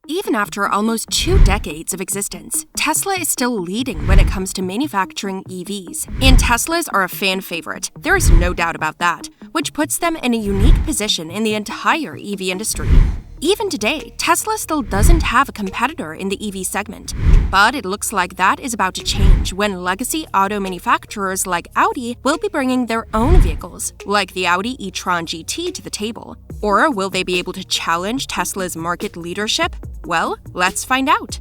Even after almost 2 decades of existence, Tesla is still leading when it comes to manufacturing EVs. And Teslas are a fan favorite, there is no doubt about that, which puts them in a unique position in the entire EV industry. Even today, Tesla still doesn't have a competitor in the EV segment, but it looks like that is about to change when legacy auto manufacturers like Audi will be bringing their own vehicles, like the Audi e-tron GT, to the table. Or will they be able to challenge Tesla's market leadership? Well, let's find out.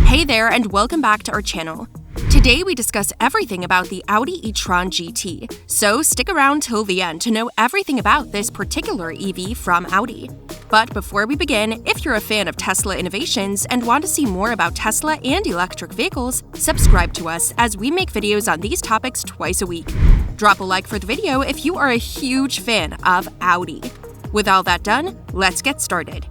Hey there, and welcome back to our channel. Today we discuss everything about the Audi e-tron GT, so stick around till the end to know everything about this particular EV from Audi. But before we begin, if you're a fan of Tesla innovations and want to see more about Tesla and electric vehicles, subscribe to us as we make videos on these topics twice a week. Drop a like for the video if you are a huge fan of Audi. With all that done, let's get started.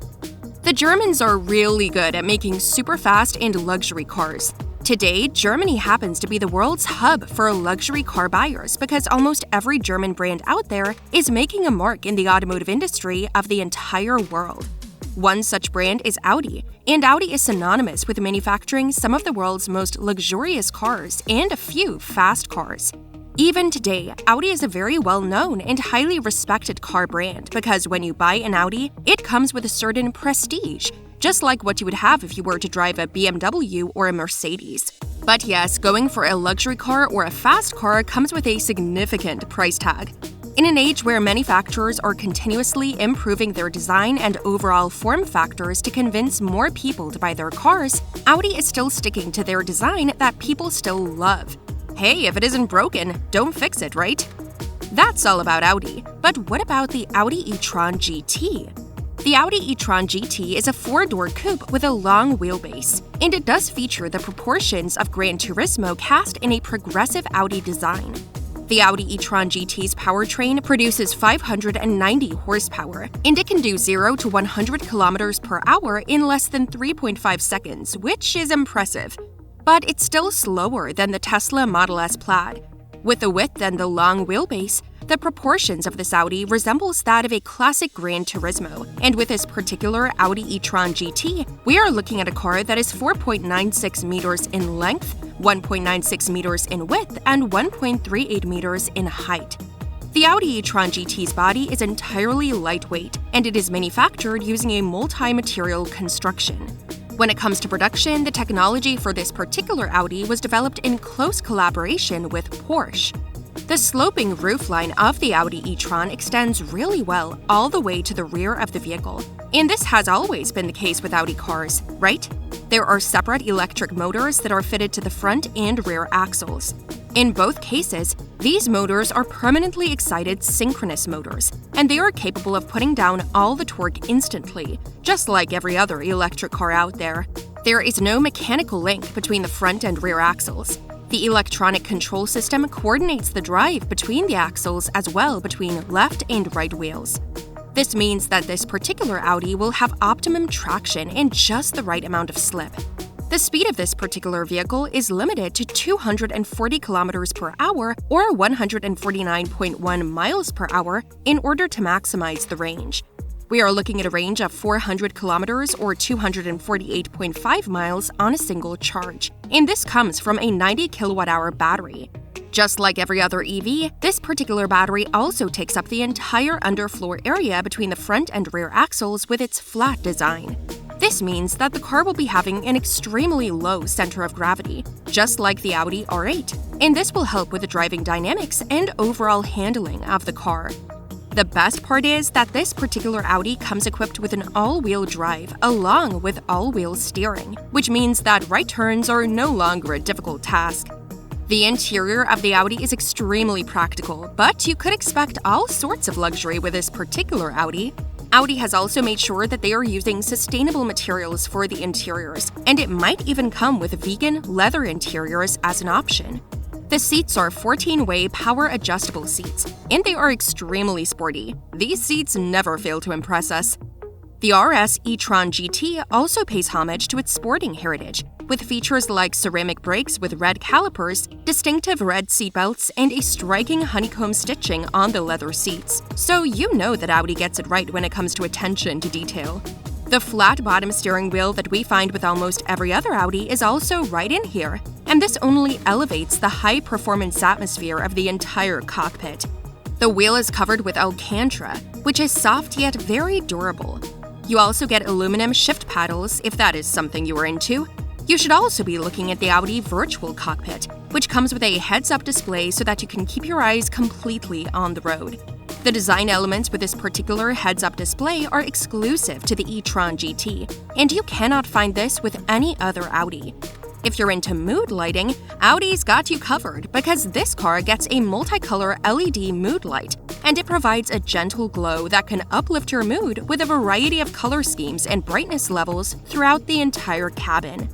The Germans are really good at making super fast and luxury cars. Today, Germany happens to be the world's hub for luxury car buyers because almost every German brand out there is making a mark in the automotive industry of the entire world. One such brand is Audi, and Audi is synonymous with manufacturing some of the world's most luxurious cars and a few fast cars. Even today, Audi is a very well-known and highly respected car brand because when you buy an Audi, it comes with a certain prestige, just like what you would have if you were to drive a BMW or a Mercedes. But yes, going for a luxury car or a fast car comes with a significant price tag. In an age where manufacturers are continuously improving their design and overall form factors to convince more people to buy their cars, Audi is still sticking to their design that people still love. Hey, if it isn't broken, don't fix it, right? That's all about Audi. But what about the Audi e-tron GT? The Audi e-tron GT is a 4-door coupe with a long wheelbase, and it does feature the proportions of Gran Turismo cast in a progressive Audi design. The Audi e-tron GT's powertrain produces 590 horsepower, and it can do 0 to 100 kilometers per hour in less than 3.5 seconds, which is impressive. But it's still slower than the Tesla Model S Plaid. With the width and the long wheelbase, the proportions of this Audi resembles that of a classic Gran Turismo, and with this particular Audi e-tron GT, we are looking at a car that is 4.96 meters in length, 1.96 meters in width, and 1.38 meters in height. The Audi e-tron GT's body is entirely lightweight, and it is manufactured using a multi-material construction. When it comes to production, the technology for this particular Audi was developed in close collaboration with Porsche. The sloping roofline of the Audi e-tron extends really well all the way to the rear of the vehicle. And this has always been the case with Audi cars, right? There are separate electric motors that are fitted to the front and rear axles. In both cases, these motors are permanently excited synchronous motors, and they are capable of putting down all the torque instantly, just like every other electric car out there. There is no mechanical link between the front and rear axles. The electronic control system coordinates the drive between the axles as well between left and right wheels. This means that this particular Audi will have optimum traction and just the right amount of slip. The speed of this particular vehicle is limited to 240 kilometers per hour or 149.1 miles per hour in order to maximize the range. We are looking at a range of 400 kilometers or 248.5 miles on a single charge, and this comes from a 90 kilowatt-hour battery. Just like every other EV, this particular battery also takes up the entire underfloor area between the front and rear axles with its flat design. This means that the car will be having an extremely low center of gravity, just like the Audi R8, and this will help with the driving dynamics and overall handling of the car. The best part is that this particular Audi comes equipped with an all-wheel drive along with all-wheel steering, which means that right turns are no longer a difficult task. The interior of the Audi is extremely practical, but you could expect all sorts of luxury with this particular Audi. Audi has also made sure that they are using sustainable materials for the interiors, and it might even come with vegan leather interiors as an option. The seats are 14-way power-adjustable seats, and they are extremely sporty. These seats never fail to impress us. The RS e-tron GT also pays homage to its sporting heritage, with features like ceramic brakes with red calipers, distinctive red seatbelts, and a striking honeycomb stitching on the leather seats. So you know that Audi gets it right when it comes to attention to detail. The flat bottom steering wheel that we find with almost every other Audi is also right in here, and this only elevates the high-performance atmosphere of the entire cockpit. The wheel is covered with Alcantara, which is soft yet very durable. You also get aluminum shift paddles if that is something you are into. You should also be looking at the Audi Virtual Cockpit, which comes with a heads-up display so that you can keep your eyes completely on the road. The design elements with this particular heads-up display are exclusive to the e-tron GT, and you cannot find this with any other Audi. If you're into mood lighting, Audi's got you covered because this car gets a multicolor LED mood light, and it provides a gentle glow that can uplift your mood with a variety of color schemes and brightness levels throughout the entire cabin.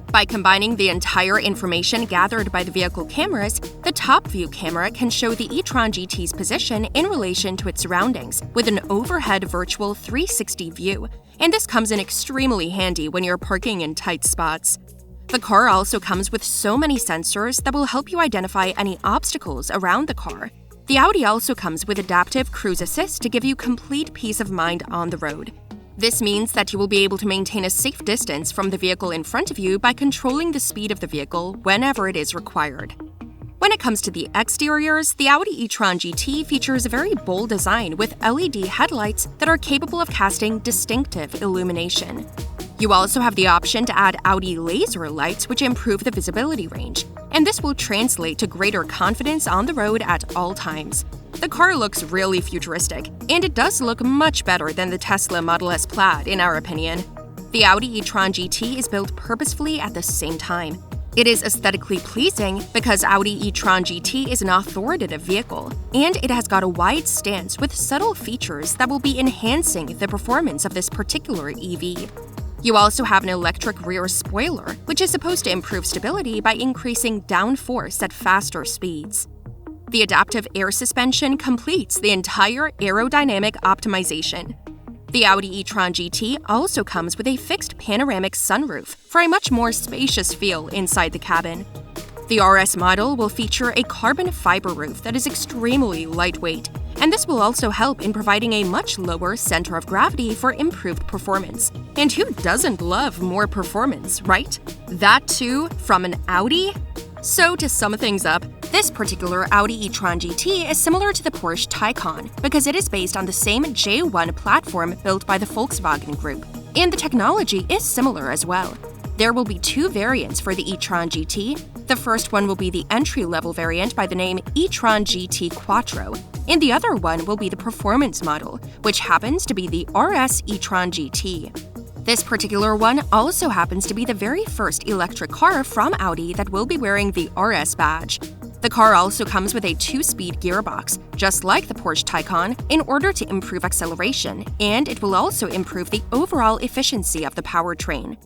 By combining the entire information gathered by the vehicle cameras, the top view camera can show the e-tron GT's position in relation to its surroundings with an overhead virtual 360 view, and this comes in extremely handy when you're parking in tight spots. The car also comes with so many sensors that will help you identify any obstacles around the car. The Audi also comes with adaptive cruise assist to give you complete peace of mind on the road. This means that you will be able to maintain a safe distance from the vehicle in front of you by controlling the speed of the vehicle whenever it is required. When it comes to the exteriors, the Audi e-tron GT features a very bold design with LED headlights that are capable of casting distinctive illumination. You also have the option to add Audi laser lights, which improve the visibility range, and this will translate to greater confidence on the road at all times. The car looks really futuristic, and it does look much better than the Tesla Model S Plaid, in our opinion. The Audi e-tron GT is built purposefully at the same time. It is aesthetically pleasing because Audi e-tron GT is an authoritative vehicle, and it has got a wide stance with subtle features that will be enhancing the performance of this particular EV. You also have an electric rear spoiler, which is supposed to improve stability by increasing downforce at faster speeds. The adaptive air suspension completes the entire aerodynamic optimization. The Audi e-tron GT also comes with a fixed panoramic sunroof for a much more spacious feel inside the cabin. The RS model will feature a carbon fiber roof that is extremely lightweight, and this will also help in providing a much lower center of gravity for improved performance. And who doesn't love more performance, right? That too from an Audi? So to sum things up, this particular Audi e-tron GT is similar to the Porsche Taycan because it is based on the same J1 platform built by the Volkswagen Group, and the technology is similar as well. There will be two variants for the e-tron GT. The first one will be the entry-level variant by the name e-tron GT Quattro, and the other one will be the performance model, which happens to be the RS e-tron GT. This particular one also happens to be the very first electric car from Audi that will be wearing the RS badge. The car also comes with a 2-speed gearbox, just like the Porsche Taycan, in order to improve acceleration, and it will also improve the overall efficiency of the powertrain.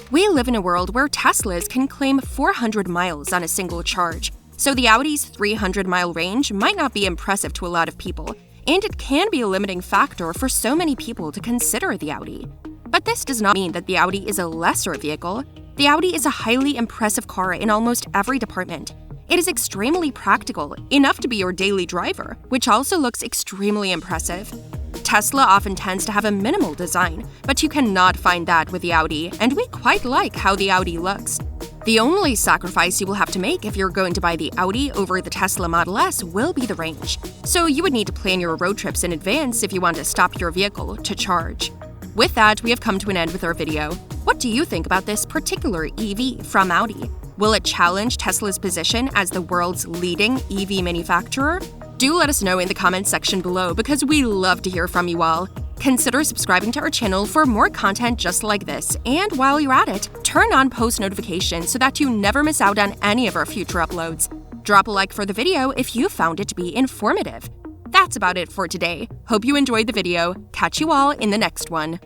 We live in a world where Teslas can claim 400 miles on a single charge, so the Audi's 300-mile range might not be impressive to a lot of people, and it can be a limiting factor for so many people to consider the Audi. But this does not mean that the Audi is a lesser vehicle. The Audi is a highly impressive car in almost every department. It is extremely practical, enough to be your daily driver, which also looks extremely impressive. Tesla often tends to have a minimal design, but you cannot find that with the Audi, and we quite like how the Audi looks. The only sacrifice you will have to make if you're going to buy the Audi over the Tesla Model S will be the range, so you would need to plan your road trips in advance if you want to stop your vehicle to charge. With that, we have come to an end with our video. What do you think about this particular EV from Audi? Will it challenge Tesla's position as the world's leading EV manufacturer? Do let us know in the comments section below because we love to hear from you all. Consider subscribing to our channel for more content just like this, and while you're at it, turn on post notifications so that you never miss out on any of our future uploads. Drop a like for the video if you found it to be informative. That's about it for today. Hope you enjoyed the video. Catch you all in the next one.